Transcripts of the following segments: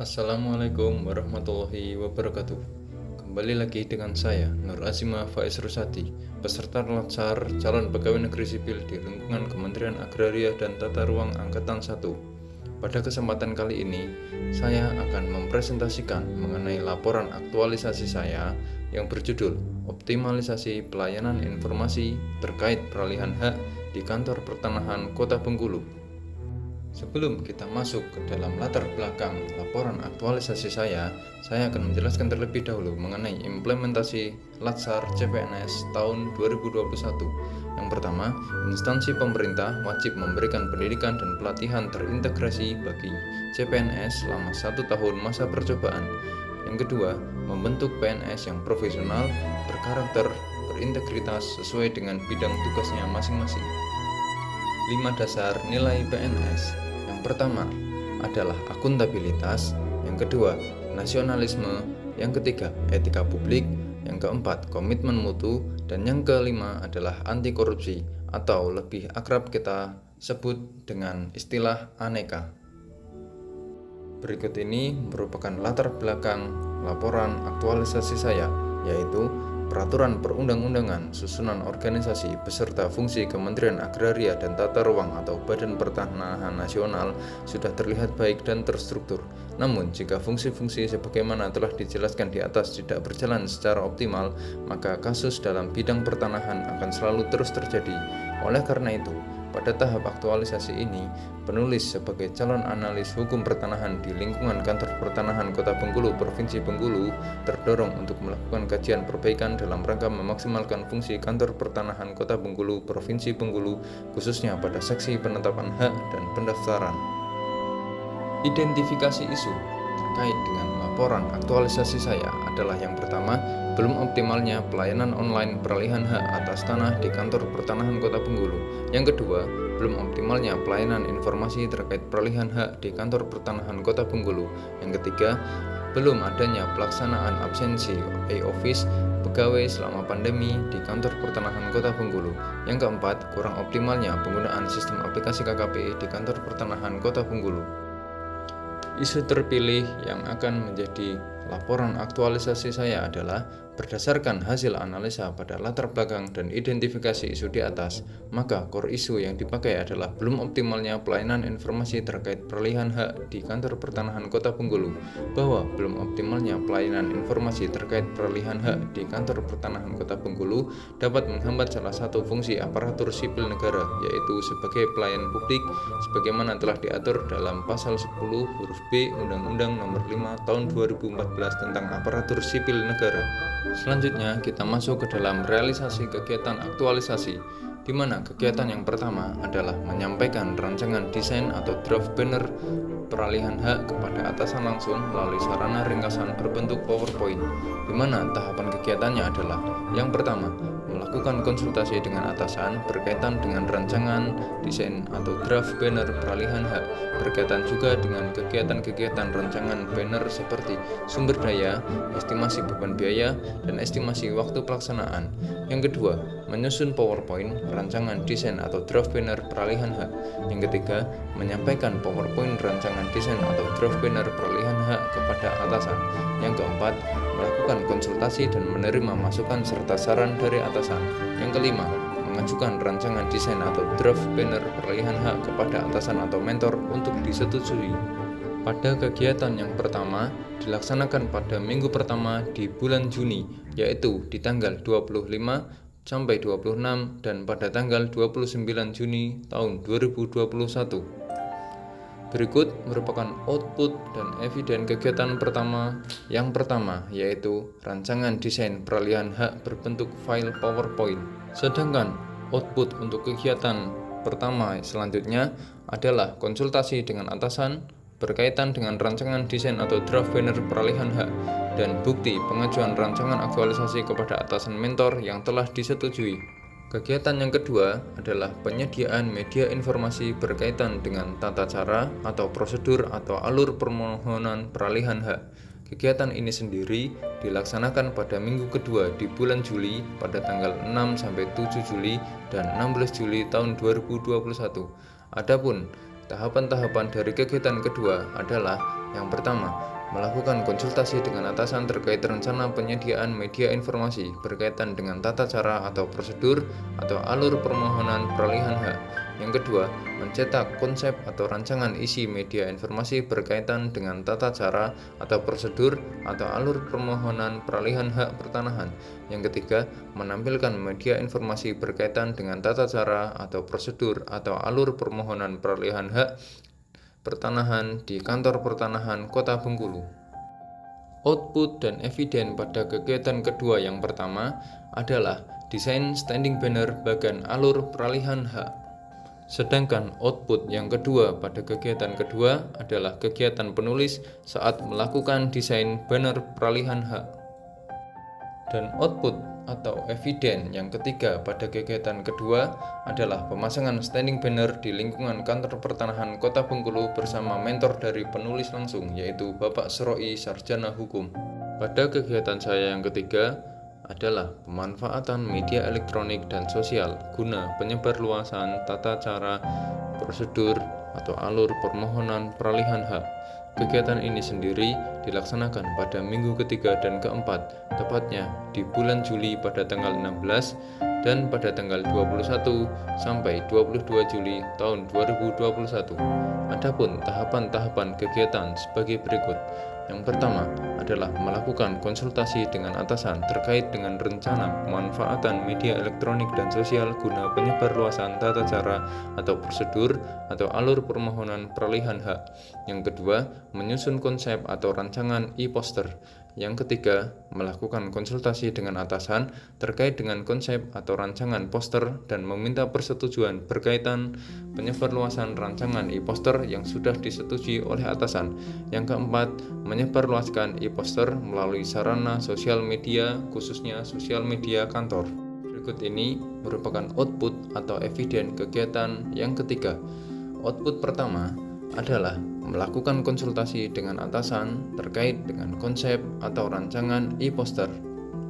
Assalamualaikum warahmatullahi wabarakatuh. Kembali lagi dengan saya, Nur Azima Faiz Rusadi, peserta Latsar calon pegawai negeri sipil di lingkungan Kementerian Agraria dan Tata Ruang Angkatan 1. Pada kesempatan kali ini, saya akan mempresentasikan mengenai laporan aktualisasi saya yang berjudul Optimalisasi Pelayanan Informasi Terkait Peralihan Hak di Kantor Pertanahan Kota Bengkulu. Sebelum kita masuk ke dalam latar belakang laporan aktualisasi saya akan menjelaskan terlebih dahulu mengenai implementasi Latsar CPNS tahun 2021. Yang pertama, instansi pemerintah wajib memberikan pendidikan dan pelatihan terintegrasi bagi CPNS selama 1 tahun masa percobaan. Yang kedua, membentuk PNS yang profesional, berkarakter, berintegritas sesuai dengan bidang tugasnya masing-masing. 5 dasar nilai PNS. Yang pertama adalah akuntabilitas, yang kedua nasionalisme, yang ketiga etika publik, yang keempat komitmen mutu, dan yang kelima adalah anti korupsi atau lebih akrab kita sebut dengan istilah aneka. Berikut ini merupakan latar belakang laporan aktualisasi saya, yaitu Peraturan Perundang-undangan Susunan Organisasi beserta fungsi Kementerian Agraria dan Tata Ruang atau Badan Pertanahan Nasional sudah terlihat baik dan terstruktur. Namun, jika fungsi-fungsi sebagaimana telah dijelaskan di atas tidak berjalan secara optimal, maka kasus dalam bidang pertanahan akan selalu terus terjadi. Oleh karena itu, pada tahap aktualisasi ini, penulis sebagai calon analis hukum pertanahan di lingkungan Kantor Pertanahan Kota Bengkulu, Provinsi Bengkulu, terdorong untuk melakukan kajian perbaikan dalam rangka memaksimalkan fungsi Kantor Pertanahan Kota Bengkulu, Provinsi Bengkulu, khususnya pada seksi penetapan hak dan pendaftaran. Identifikasi isu terkait dengan laporan aktualisasi saya adalah yang pertama, belum optimalnya pelayanan online peralihan hak atas tanah di Kantor Pertanahan Kota Bengkulu. Yang kedua, belum optimalnya pelayanan informasi terkait peralihan hak di Kantor Pertanahan Kota Bengkulu. Yang ketiga, belum adanya pelaksanaan absensi e-office pegawai selama pandemi di Kantor Pertanahan Kota Bengkulu. Yang keempat, kurang optimalnya penggunaan sistem aplikasi KKP di Kantor Pertanahan Kota Bengkulu. Isu terpilih yang akan menjadi laporan aktualisasi saya adalah berdasarkan hasil analisa pada latar belakang dan identifikasi isu di atas, maka core isu yang dipakai adalah belum optimalnya pelayanan informasi terkait peralihan hak di Kantor Pertanahan Kota Bengkulu, bahwa belum optimalnya pelayanan informasi terkait peralihan hak di Kantor Pertanahan Kota Bengkulu dapat menghambat salah satu fungsi aparatur sipil negara, yaitu sebagai pelayan publik sebagaimana telah diatur dalam pasal 10 huruf B Undang-Undang Nomor 5 Tahun 2014 tentang aparatur sipil negara. Selanjutnya kita masuk ke dalam realisasi kegiatan aktualisasi, di mana kegiatan yang pertama adalah menyampaikan rancangan desain atau draft banner peralihan hak kepada atasan langsung melalui sarana ringkasan berbentuk PowerPoint, di mana tahapan kegiatannya adalah yang pertama, melakukan konsultasi dengan atasan berkaitan dengan rancangan desain atau draft banner peralihan hak, berkaitan juga dengan kegiatan-kegiatan rancangan banner seperti sumber daya, estimasi beban biaya, dan estimasi waktu pelaksanaan. Yang kedua, menyusun PowerPoint rancangan desain atau draft banner peralihan hak. Yang ketiga, menyampaikan PowerPoint rancangan desain atau draft banner peralihan hak kepada atasan. Yang keempat, melakukan konsultasi dan menerima masukan serta saran dari atasan. Yang kelima, mengajukan rancangan desain atau draft banner peralihan hak kepada atasan atau mentor untuk disetujui. Pada kegiatan yang pertama dilaksanakan pada minggu pertama di bulan Juni, yaitu di tanggal 25 sampai 26 dan pada tanggal 29 Juni tahun 2021. Berikut merupakan output dan eviden kegiatan pertama. Yang pertama yaitu rancangan desain peralihan hak berbentuk file PowerPoint. Sedangkan output untuk kegiatan pertama selanjutnya adalah konsultasi dengan atasan berkaitan dengan rancangan desain atau draft banner peralihan hak dan bukti pengajuan rancangan aktualisasi kepada atasan mentor yang telah disetujui. Kegiatan yang kedua adalah penyediaan media informasi berkaitan dengan tata cara atau prosedur atau alur permohonan peralihan hak. Kegiatan ini sendiri dilaksanakan pada minggu kedua di bulan Juli pada tanggal 6-7 Juli dan 16 Juli tahun 2021. Adapun tahapan-tahapan dari kegiatan kedua adalah Yang pertama, melakukan konsultasi dengan atasan terkait rencana penyediaan media informasi berkaitan dengan tata cara atau prosedur atau alur permohonan peralihan hak. Yang kedua, mencetak konsep atau rancangan isi media informasi berkaitan dengan tata cara atau prosedur atau alur permohonan peralihan hak pertanahan. Yang ketiga, menampilkan media informasi berkaitan dengan tata cara atau prosedur atau alur permohonan peralihan hak pertanahan di Kantor Pertanahan Kota Bengkulu. Output dan eviden pada kegiatan kedua yang pertama adalah desain standing banner bagan alur peralihan hak. Sedangkan output yang kedua pada kegiatan kedua adalah kegiatan penulis saat melakukan desain banner peralihan hak. Dan output atau eviden yang ketiga pada kegiatan kedua adalah pemasangan standing banner di lingkungan Kantor Pertanahan Kota Bengkulu bersama mentor dari penulis langsung, yaitu Bapak Suroi Sarjana Hukum. Pada kegiatan saya yang ketiga adalah pemanfaatan media elektronik dan sosial guna penyebarluasan tata cara, prosedur, atau alur permohonan peralihan hak. Kegiatan ini sendiri dilaksanakan pada minggu ketiga dan keempat, tepatnya di bulan Juli pada tanggal 16 dan pada tanggal 21 sampai 22 Juli tahun 2021. Adapun tahapan-tahapan kegiatan sebagai berikut. Yang pertama adalah melakukan konsultasi dengan atasan terkait dengan rencana pemanfaatan media elektronik dan sosial guna penyebarluasan tata cara atau prosedur atau alur permohonan peralihan hak. Yang kedua, menyusun konsep atau rancangan e-poster. Yang ketiga, melakukan konsultasi dengan atasan terkait dengan konsep atau rancangan poster dan meminta persetujuan berkaitan penyebarluasan rancangan e-poster yang sudah disetujui oleh atasan. Yang keempat, menyebarluaskan e-poster melalui sarana sosial media, khususnya sosial media kantor. Berikut ini merupakan output atau eviden kegiatan yang ketiga. Output pertama adalah melakukan konsultasi dengan atasan terkait dengan konsep atau rancangan e-poster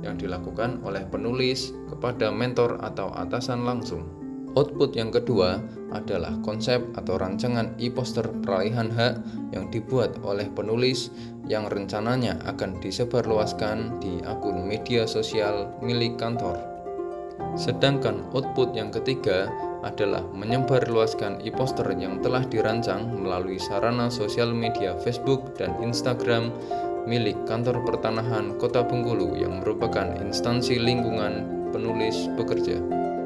yang dilakukan oleh penulis kepada mentor atau atasan langsung. Output yang kedua adalah konsep atau rancangan e-poster peralihan hak yang dibuat oleh penulis yang rencananya akan disebarluaskan di akun media sosial milik kantor. Sedangkan output yang ketiga adalah menyebarluaskan e-poster yang telah dirancang melalui sarana sosial media Facebook dan Instagram milik Kantor Pertanahan Kota Bengkulu yang merupakan instansi lingkungan penulis bekerja.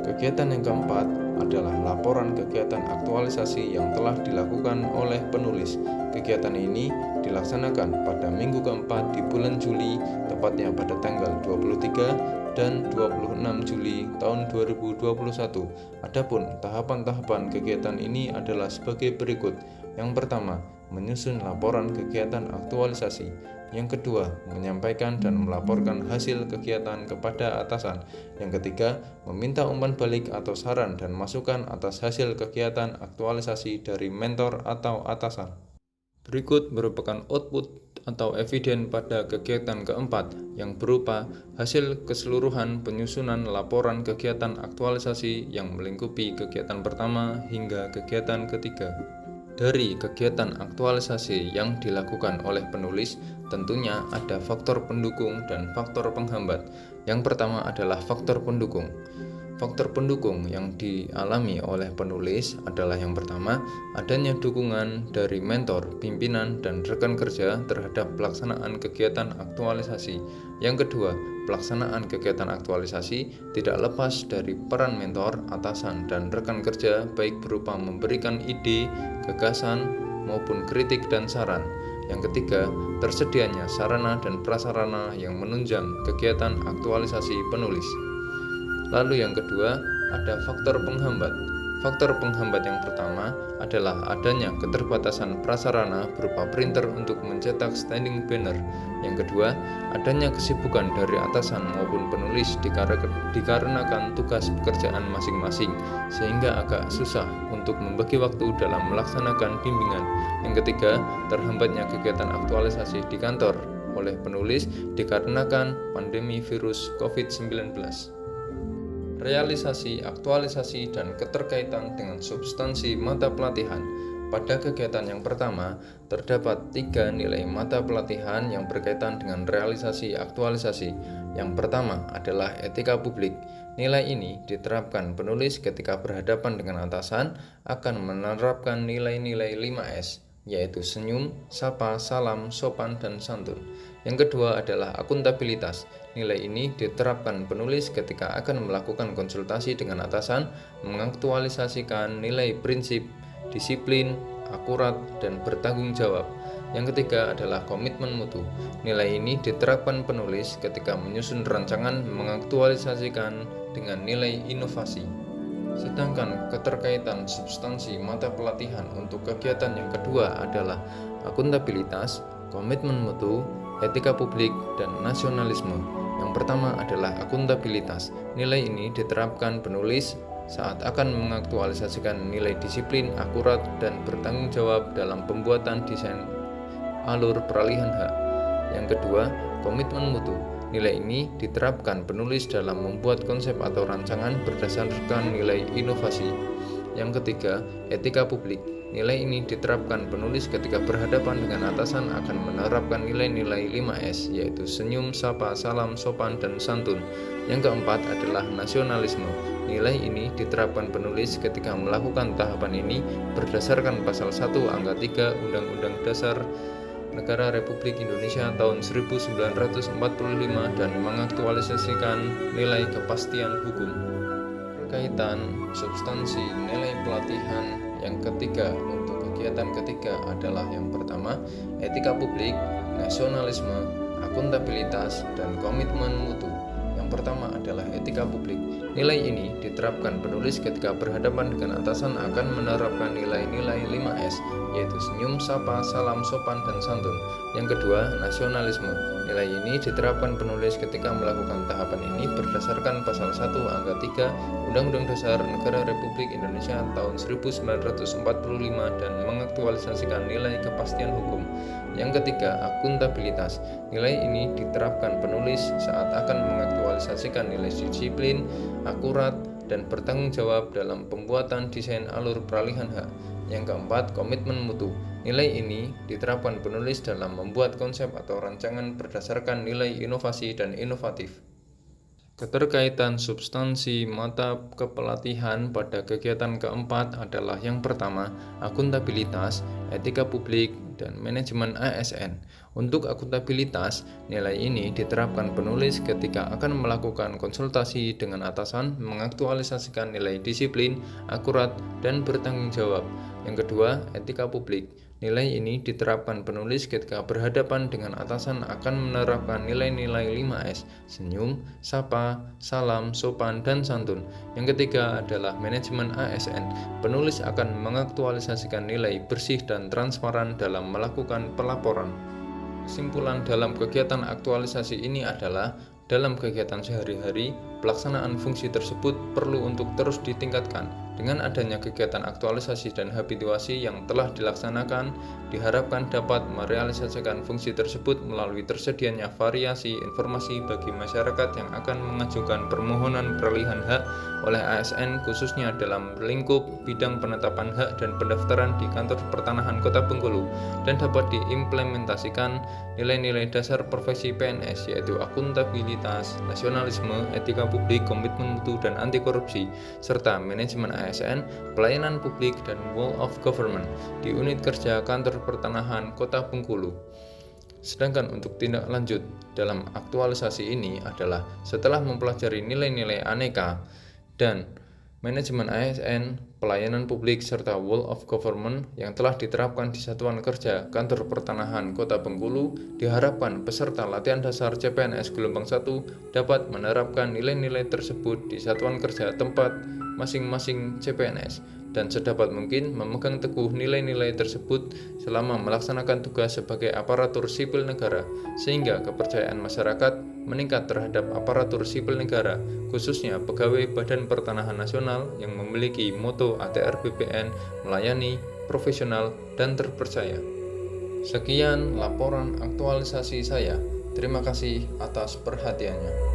Kegiatan yang keempat adalah laporan kegiatan aktualisasi yang telah dilakukan oleh penulis. Kegiatan ini dilaksanakan pada minggu keempat di bulan Juli, tepatnya pada tanggal 23 dan 26 Juli tahun 2021. Adapun tahapan-tahapan kegiatan ini adalah sebagai berikut. Yang pertama, menyusun laporan kegiatan aktualisasi. Yang kedua, menyampaikan dan melaporkan hasil kegiatan kepada atasan. Yang ketiga, meminta umpan balik atau saran dan masukan atas hasil kegiatan aktualisasi dari mentor atau atasan. Berikut merupakan output atau eviden pada kegiatan keempat yang berupa hasil keseluruhan penyusunan laporan kegiatan aktualisasi yang melingkupi kegiatan pertama hingga kegiatan ketiga. Dari kegiatan aktualisasi yang dilakukan oleh penulis, tentunya ada faktor pendukung dan faktor penghambat. Yang pertama adalah faktor pendukung. Faktor pendukung yang dialami oleh penulis adalah yang pertama, adanya dukungan dari mentor, pimpinan, dan rekan kerja terhadap pelaksanaan kegiatan aktualisasi. Yang kedua, pelaksanaan kegiatan aktualisasi tidak lepas dari peran mentor, atasan, dan rekan kerja baik berupa memberikan ide, gagasan, maupun kritik dan saran. Yang ketiga, tersedianya sarana dan prasarana yang menunjang kegiatan aktualisasi penulis. Lalu yang kedua, ada faktor penghambat. Faktor penghambat yang pertama adalah adanya keterbatasan prasarana berupa printer untuk mencetak standing banner. Yang kedua, adanya kesibukan dari atasan maupun penulis dikarenakan tugas pekerjaan masing-masing, sehingga agak susah untuk membagi waktu dalam melaksanakan bimbingan. Yang ketiga, terhambatnya kegiatan aktualisasi di kantor oleh penulis dikarenakan pandemi virus COVID-19. Realisasi, aktualisasi, dan keterkaitan dengan substansi mata pelatihan. Pada kegiatan yang pertama, terdapat 3 nilai mata pelatihan yang berkaitan dengan realisasi aktualisasi. Yang pertama adalah etika publik. Nilai ini diterapkan penulis ketika berhadapan dengan atasan akan menerapkan nilai-nilai 5S, yaitu senyum, sapa, salam, sopan, dan santun. Yang kedua adalah akuntabilitas. Nilai ini diterapkan penulis ketika akan melakukan konsultasi dengan atasan, mengaktualisasikan nilai prinsip, disiplin, akurat, dan bertanggung jawab. Yang ketiga adalah komitmen mutu. Nilai ini diterapkan penulis ketika menyusun rancangan mengaktualisasikan dengan nilai inovasi. Sedangkan keterkaitan substansi mata pelatihan untuk kegiatan yang kedua adalah akuntabilitas, komitmen mutu, etika publik, dan nasionalisme. Yang pertama adalah akuntabilitas. Nilai ini diterapkan penulis saat akan mengaktualisasikan nilai disiplin, akurat, dan bertanggung jawab dalam pembuatan desain alur peralihan hak. Yang kedua, komitmen mutu. Nilai ini diterapkan penulis dalam membuat konsep atau rancangan berdasarkan nilai inovasi. Yang ketiga, etika publik. Nilai ini diterapkan penulis ketika berhadapan dengan atasan akan menerapkan nilai-nilai 5S, yaitu senyum, sapa, salam, sopan, dan santun. Yang keempat adalah nasionalisme. Nilai ini diterapkan penulis ketika melakukan tahapan ini berdasarkan pasal 1 angka 3 Undang-Undang Dasar Negara Republik Indonesia tahun 1945 dan mengaktualisasikan nilai kepastian hukum. Kaitan substansi nilai pelatihan yang ketiga untuk kegiatan ketiga adalah yang pertama, etika publik, nasionalisme, akuntabilitas, dan komitmen mutu. Yang pertama adalah etika publik. Nilai ini diterapkan penulis ketika berhadapan dengan atasan akan menerapkan nilai-nilai 5S, yaitu senyum, sapa, salam, sopan, dan santun. Yang kedua, nasionalisme. Nilai ini diterapkan penulis ketika melakukan tahapan ini berdasarkan pasal 1 angka 3 Undang-Undang Dasar Negara Republik Indonesia tahun 1945 dan mengaktualisasikan nilai kepastian hukum. Yang ketiga, akuntabilitas. Nilai ini diterapkan penulis saat akan mengaktualisasikan nilai disiplin, akurat, dan bertanggung jawab dalam pembuatan desain alur peralihan hak. Yang keempat, komitmen mutu. Nilai ini diterapkan penulis dalam membuat konsep atau rancangan berdasarkan nilai inovasi dan inovatif. Keterkaitan substansi mata kepelatihan pada kegiatan keempat adalah yang pertama, akuntabilitas, etika publik, dan manajemen ASN. Untuk akuntabilitas, nilai ini diterapkan penulis ketika akan melakukan konsultasi dengan atasan, mengaktualisasikan nilai disiplin, akurat, dan bertanggung jawab. Yang kedua, etika publik. Nilai ini diterapkan penulis ketika berhadapan dengan atasan akan menerapkan nilai-nilai 5S, senyum, sapa, salam, sopan, dan santun. Yang ketiga adalah manajemen ASN. Penulis akan mengaktualisasikan nilai bersih dan transparan dalam melakukan pelaporan. Kesimpulan dalam kegiatan aktualisasi ini adalah dalam kegiatan sehari-hari, pelaksanaan fungsi tersebut perlu untuk terus ditingkatkan. Dengan adanya kegiatan aktualisasi dan habituasi yang telah dilaksanakan, diharapkan dapat merealisasikan fungsi tersebut melalui tersedianya variasi informasi bagi masyarakat yang akan mengajukan permohonan peralihan hak oleh ASN khususnya dalam lingkup bidang penetapan hak dan pendaftaran di Kantor Pertanahan Kota Bengkulu, dan dapat diimplementasikan nilai-nilai dasar profesi PNS yaitu akuntabilitas, nasionalisme, etika publik, komitmen mutu, dan anti korupsi, serta manajemen ASN, pelayanan publik, dan Wall of Government di unit kerja Kantor Pertanahan Kota Bengkulu. Sedangkan untuk tindak lanjut dalam aktualisasi ini adalah setelah mempelajari nilai-nilai aneka dan manajemen ASN, pelayanan publik, serta Wall of Government yang telah diterapkan di Satuan Kerja Kantor Pertanahan Kota Bengkulu, diharapkan peserta latihan dasar CPNS gelombang 1 dapat menerapkan nilai-nilai tersebut di satuan kerja tempat masing-masing CPNS dan sedapat mungkin memegang teguh nilai-nilai tersebut selama melaksanakan tugas sebagai aparatur sipil negara, sehingga kepercayaan masyarakat meningkat terhadap aparatur sipil negara, khususnya pegawai Badan Pertanahan Nasional yang memiliki moto ATR BPN melayani, profesional, dan terpercaya. Sekian laporan aktualisasi saya. Terima kasih atas perhatiannya.